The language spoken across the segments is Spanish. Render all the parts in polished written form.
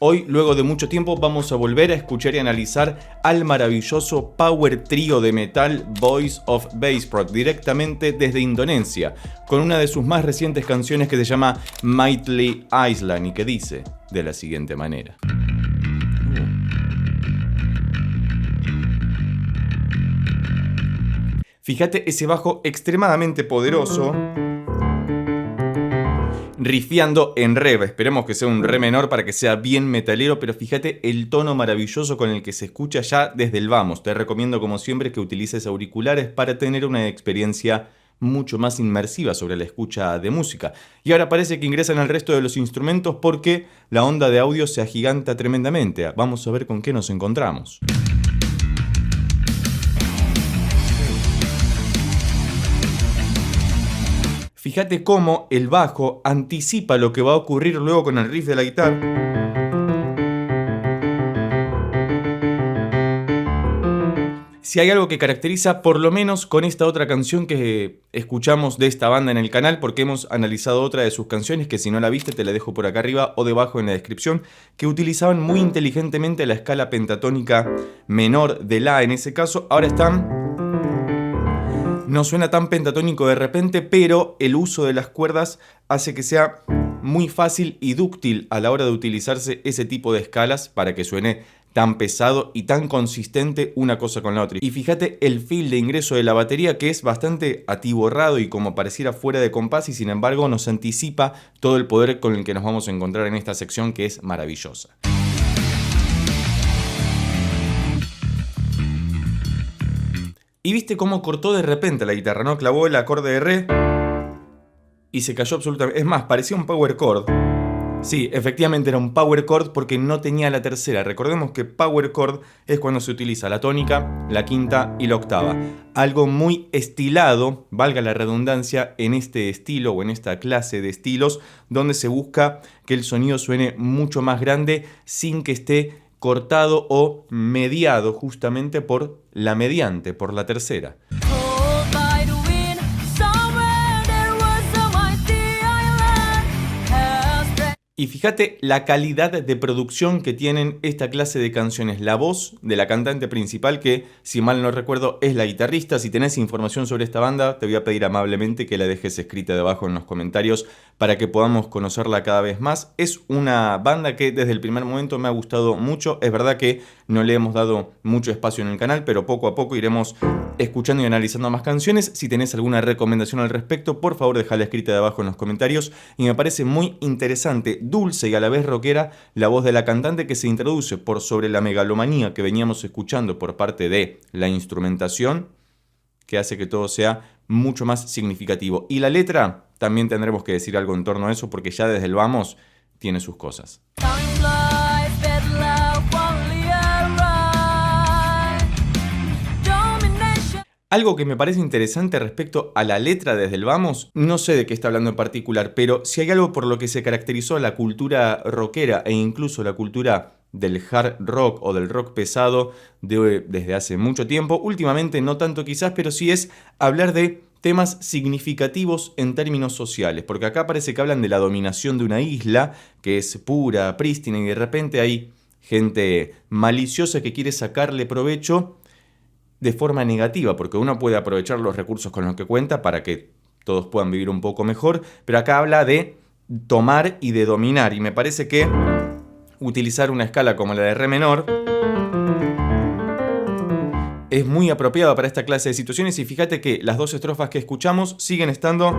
Hoy, luego de mucho tiempo, vamos a volver a escuchar y analizar al maravilloso power trío de metal Voice of Bassproc, directamente desde Indonesia, con una de sus más recientes canciones que se llama Mighty Island y que dice de la siguiente manera. Fíjate ese bajo extremadamente poderoso, rifiando en re. Esperemos que sea un re menor para que sea bien metalero, pero fíjate el tono maravilloso con el que se escucha ya desde el vamos. Te recomiendo como siempre que utilices auriculares para tener una experiencia mucho más inmersiva sobre la escucha de música. Y ahora parece que ingresan al resto de los instrumentos porque la onda de audio se agiganta tremendamente. Vamos a ver con qué nos encontramos. Fíjate cómo el bajo anticipa lo que va a ocurrir luego con el riff de la guitarra. Si hay algo que caracteriza, por lo menos con esta otra canción que escuchamos de esta banda en el canal, porque hemos analizado otra de sus canciones, que si no la viste te la dejo por acá arriba o debajo en la descripción, que utilizaban muy inteligentemente la escala pentatónica menor de La en ese caso. Ahora están... No suena tan pentatónico de repente, pero el uso de las cuerdas hace que sea muy fácil y dúctil a la hora de utilizarse ese tipo de escalas para que suene tan pesado y tan consistente una cosa con la otra. Y fíjate el feel de ingreso de la batería, que es bastante atiborrado y como pareciera fuera de compás, y sin embargo nos anticipa todo el poder con el que nos vamos a encontrar en esta sección, que es maravillosa. Y viste cómo cortó de repente la guitarra, ¿no? Clavó el acorde de re y se cayó absolutamente. Es más, parecía un power chord. Sí, efectivamente era un power chord porque no tenía la tercera. Recordemos que power chord es cuando se utiliza la tónica, la quinta y la octava. Algo muy estilado, valga la redundancia, en este estilo o en esta clase de estilos, donde se busca que el sonido suene mucho más grande sin que esté cortado o mediado justamente por la mediante, por la tercera. Y fíjate la calidad de producción que tienen esta clase de canciones. La voz de la cantante principal, que si mal no recuerdo es la guitarrista. Si tenés información sobre esta banda, te voy a pedir amablemente que la dejes escrita debajo en los comentarios para que podamos conocerla cada vez más. Es una banda que desde el primer momento me ha gustado mucho. Es verdad que no le hemos dado mucho espacio en el canal, pero poco a poco iremos escuchando y analizando más canciones. Si tenés alguna recomendación al respecto, por favor dejala escrita debajo en los comentarios. Y me parece muy interesante, dulce y a la vez rockera, la voz de la cantante, que se introduce por sobre la megalomanía que veníamos escuchando por parte de la instrumentación, que hace que todo sea mucho más significativo. Y la letra, también tendremos que decir algo en torno a eso, porque ya desde el vamos tiene sus cosas. Algo que me parece interesante respecto a la letra desde el vamos, no sé de qué está hablando en particular, pero si hay algo por lo que se caracterizó la cultura rockera e incluso la cultura del hard rock o del rock pesado desde hace mucho tiempo, últimamente no tanto quizás, pero sí es hablar de temas significativos en términos sociales, porque acá parece que hablan de la dominación de una isla que es pura, prístina, y de repente hay gente maliciosa que quiere sacarle provecho de forma negativa, porque uno puede aprovechar los recursos con los que cuenta para que todos puedan vivir un poco mejor, pero acá habla de tomar y de dominar, y me parece que utilizar una escala como la de re menor es muy apropiado para esta clase de situaciones. Y fíjate que las dos estrofas que escuchamos siguen estando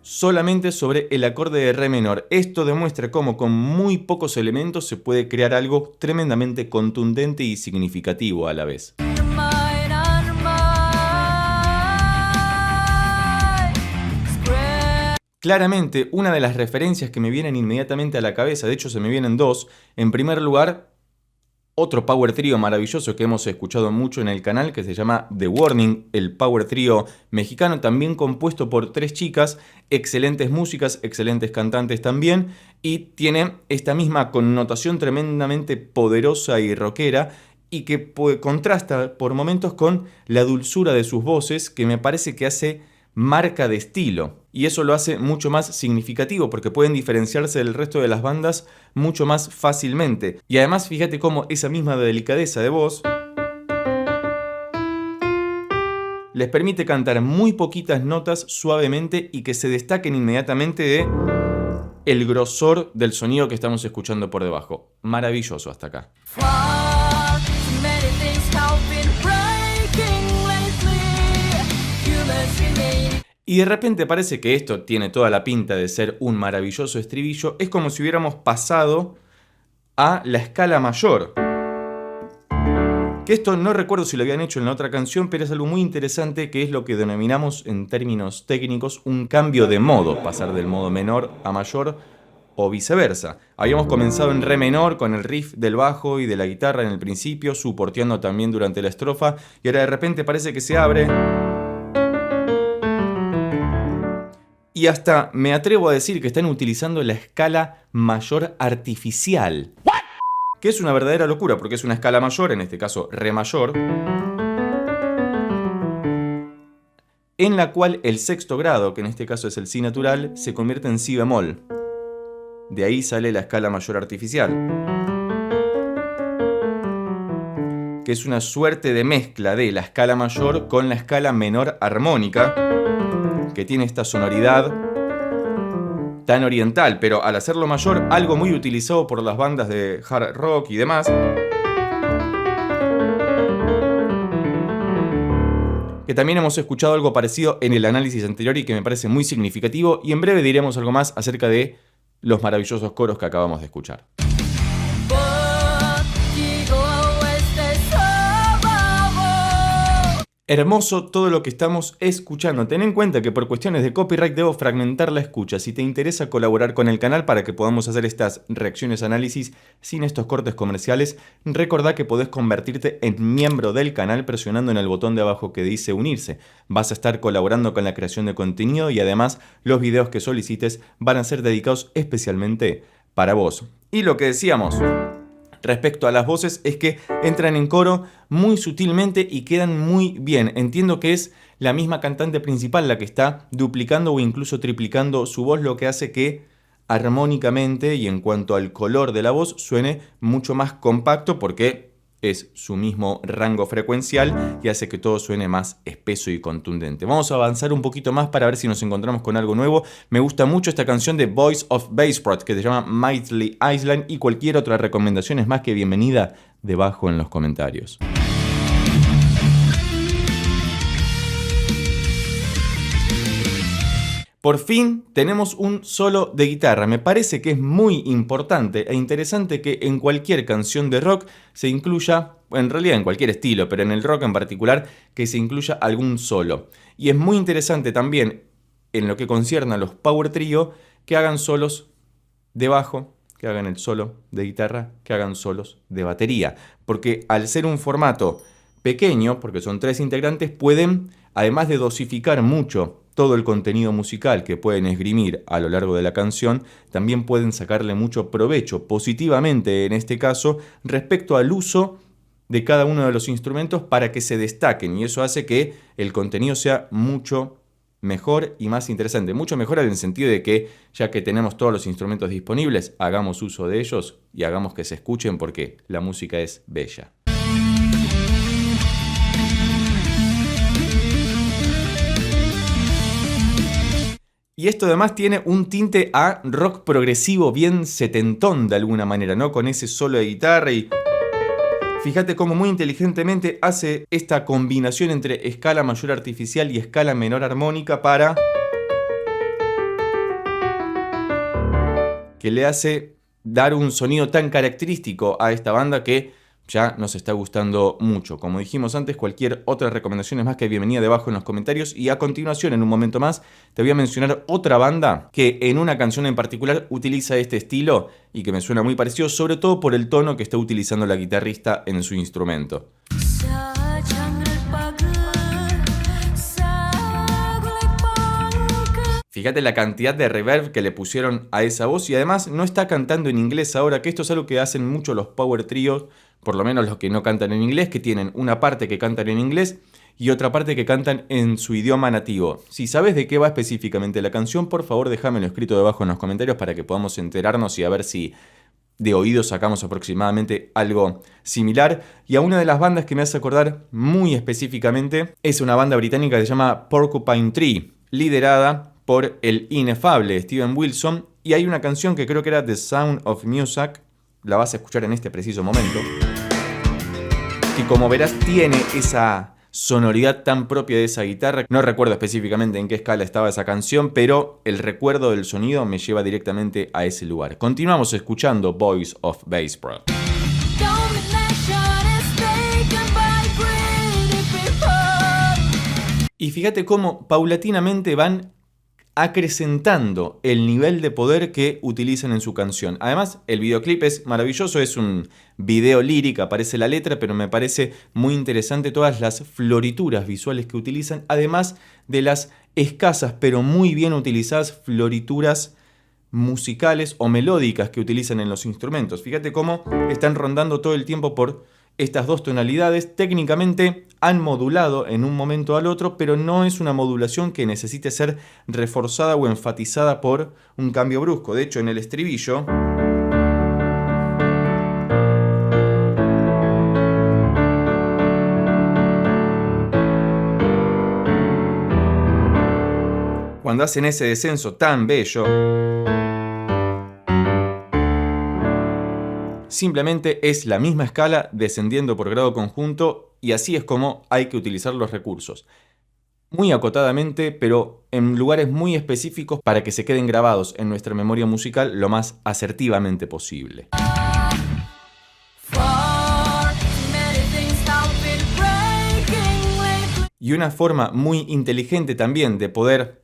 solamente sobre el acorde de re menor. Esto demuestra cómo con muy pocos elementos se puede crear algo tremendamente contundente y significativo a la vez. Claramente, una de las referencias que me vienen inmediatamente a la cabeza, de hecho se me vienen dos. En primer lugar, otro power trío maravilloso que hemos escuchado mucho en el canal, que se llama The Warning, el power trío mexicano, también compuesto por tres chicas, excelentes músicas, excelentes cantantes también, y tiene esta misma connotación tremendamente poderosa y rockera, y que contrasta por momentos con la dulzura de sus voces, que me parece que hace marca de estilo. Y eso lo hace mucho más significativo porque pueden diferenciarse del resto de las bandas mucho más fácilmente. Y además fíjate cómo esa misma delicadeza de voz les permite cantar muy poquitas notas suavemente y que se destaquen inmediatamente de el grosor del sonido que estamos escuchando por debajo. Maravilloso hasta acá. Y de repente parece que esto tiene toda la pinta de ser un maravilloso estribillo. Es como si hubiéramos pasado a la escala mayor. Que esto no recuerdo si lo habían hecho en la otra canción, pero es algo muy interesante que es lo que denominamos en términos técnicos un cambio de modo, pasar del modo menor a mayor o viceversa. Habíamos comenzado en re menor con el riff del bajo y de la guitarra en el principio, suporteando también durante la estrofa, y ahora de repente parece que se abre. Y hasta me atrevo a decir que están utilizando la escala mayor artificial. Que es una verdadera locura, porque es una escala mayor, en este caso re mayor, en la cual el sexto grado, que en este caso es el si natural, se convierte en si bemol. De ahí sale la escala mayor artificial, que es una suerte de mezcla de la escala mayor con la escala menor armónica, que tiene esta sonoridad tan oriental, pero al hacerlo mayor, algo muy utilizado por las bandas de hard rock y demás, que también hemos escuchado algo parecido en el análisis anterior y que me parece muy significativo, y en breve diremos algo más acerca de los maravillosos coros que acabamos de escuchar. Hermoso todo lo que estamos escuchando. Ten en cuenta que por cuestiones de copyright debo fragmentar la escucha. Si te interesa colaborar con el canal para que podamos hacer estas reacciones, análisis sin estos cortes comerciales, recordá que podés convertirte en miembro del canal presionando en el botón de abajo que dice unirse. Vas a estar colaborando con la creación de contenido y además los videos que solicites van a ser dedicados especialmente para vos. Y lo que decíamos respecto a las voces es que entran en coro muy sutilmente y quedan muy bien. Entiendo que es la misma cantante principal la que está duplicando o incluso triplicando su voz, lo que hace que armónicamente y en cuanto al color de la voz suene mucho más compacto porque es su mismo rango frecuencial y hace que todo suene más espeso y contundente. Vamos a avanzar un poquito más para ver si nos encontramos con algo nuevo. Me gusta mucho esta canción de Voice of Baseport que se llama Mighty Island, y cualquier otra recomendación es más que bienvenida debajo en los comentarios. Por fin tenemos un solo de guitarra. Me parece que es muy importante e interesante que en cualquier canción de rock se incluya, en realidad en cualquier estilo, pero en el rock en particular, que se incluya algún solo. Y es muy interesante también, en lo que concierne a los power trio, que hagan solos de bajo, que hagan el solo de guitarra, que hagan solos de batería. Porque al ser un formato pequeño, porque son 3 integrantes, pueden, además de dosificar mucho todo el contenido musical que pueden esgrimir a lo largo de la canción, también pueden sacarle mucho provecho, positivamente en este caso, respecto al uso de cada uno de los instrumentos para que se destaquen, y eso hace que el contenido sea mucho mejor y más interesante. Mucho mejor en el sentido de que, ya que tenemos todos los instrumentos disponibles, hagamos uso de ellos y hagamos que se escuchen porque la música es bella. Y esto además tiene un tinte a rock progresivo bien setentón de alguna manera, ¿no? Con ese solo de guitarra y fíjate cómo muy inteligentemente hace esta combinación entre escala mayor artificial y escala menor armónica para que le hace dar un sonido tan característico a esta banda que ya nos está gustando mucho. Como dijimos antes, cualquier otra recomendación es más que bienvenida debajo en los comentarios. Y a continuación, en un momento más, te voy a mencionar otra banda que en una canción en particular utiliza este estilo y que me suena muy parecido, sobre todo por el tono que está utilizando la guitarrista en su instrumento. Fíjate la cantidad de reverb que le pusieron a esa voz, y además no está cantando en inglés ahora, que esto es algo que hacen mucho los power trios, por lo menos los que no cantan en inglés, que tienen una parte que cantan en inglés y otra parte que cantan en su idioma nativo. Si sabes de qué va específicamente la canción, por favor déjamelo escrito debajo en los comentarios para que podamos enterarnos y a ver si de oído sacamos aproximadamente algo similar. Y a una de las bandas que me hace acordar muy específicamente es una banda británica que se llama Porcupine Tree, liderada por el inefable Steven Wilson, y hay una canción que creo que era The Sound of Music, la vas a escuchar en este preciso momento, que como verás tiene esa sonoridad tan propia de esa guitarra. No recuerdo específicamente en qué escala estaba esa canción, pero el recuerdo del sonido me lleva directamente a ese lugar. Continuamos escuchando Voice of Bass Pro. Y fíjate cómo paulatinamente van acrecentando el nivel de poder que utilizan en su canción. Además, el videoclip es maravilloso, es un video lírico, aparece la letra, pero me parece muy interesante todas las florituras visuales que utilizan, además de las escasas pero muy bien utilizadas florituras musicales o melódicas que utilizan en los instrumentos. Fíjate cómo están rondando todo el tiempo por estas dos tonalidades. Técnicamente han modulado en un momento al otro, pero no es una modulación que necesite ser reforzada o enfatizada por un cambio brusco. De hecho, en el estribillo cuando hacen ese descenso tan bello, simplemente es la misma escala descendiendo por grado conjunto, y así es como hay que utilizar los recursos. Muy acotadamente, pero en lugares muy específicos para que se queden grabados en nuestra memoria musical lo más asertivamente posible. Y una forma muy inteligente también de poder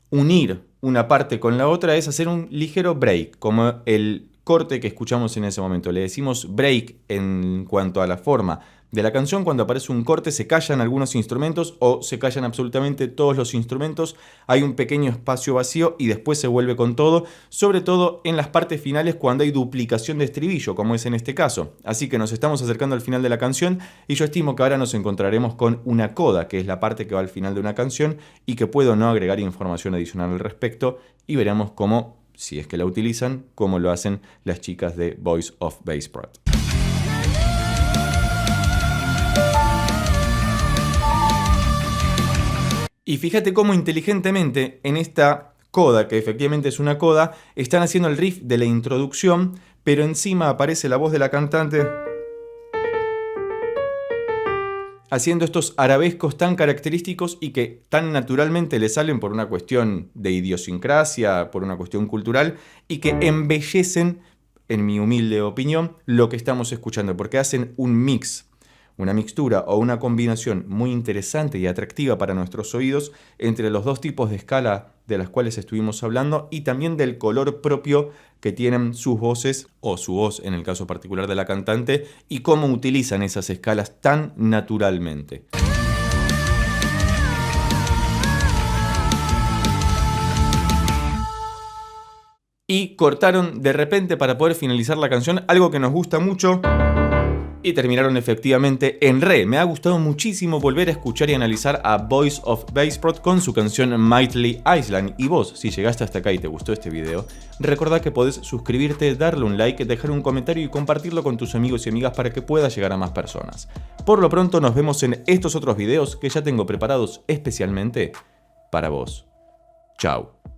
unir una parte con la otra es hacer un ligero break, como el corte que escuchamos en ese momento. Le decimos break en cuanto a la forma de la canción. Cuando aparece un corte se callan algunos instrumentos o se callan absolutamente todos los instrumentos. Hay un pequeño espacio vacío y después se vuelve con todo, sobre todo en las partes finales cuando hay duplicación de estribillo, como es en este caso. Así que nos estamos acercando al final de la canción y yo estimo que ahora nos encontraremos con una coda, que es la parte que va al final de una canción y que puedo no agregar información adicional al respecto, y veremos cómo, si es que la utilizan, como lo hacen las chicas de Voice of Bass Pro. Y fíjate cómo inteligentemente en esta coda, que efectivamente es una coda, están haciendo el riff de la introducción, pero encima aparece la voz de la cantante haciendo estos arabescos tan característicos y que tan naturalmente le salen por una cuestión de idiosincrasia, por una cuestión cultural, y que embellecen, en mi humilde opinión, lo que estamos escuchando, porque hacen un mix, una mixtura o una combinación muy interesante y atractiva para nuestros oídos entre los dos tipos de escala de las cuales estuvimos hablando y también del color propio que tienen sus voces, o su voz en el caso particular de la cantante, y cómo utilizan esas escalas tan naturalmente. Y cortaron de repente para poder finalizar la canción, algo que nos gusta mucho, y terminaron efectivamente en re. Me ha gustado muchísimo volver a escuchar y analizar a Voice of Bass Pro con su canción Mighty Island. Y vos, si llegaste hasta acá y te gustó este video, recordá que podés suscribirte, darle un like, dejar un comentario y compartirlo con tus amigos y amigas para que pueda llegar a más personas. Por lo pronto nos vemos en estos otros videos que ya tengo preparados especialmente para vos. Chao.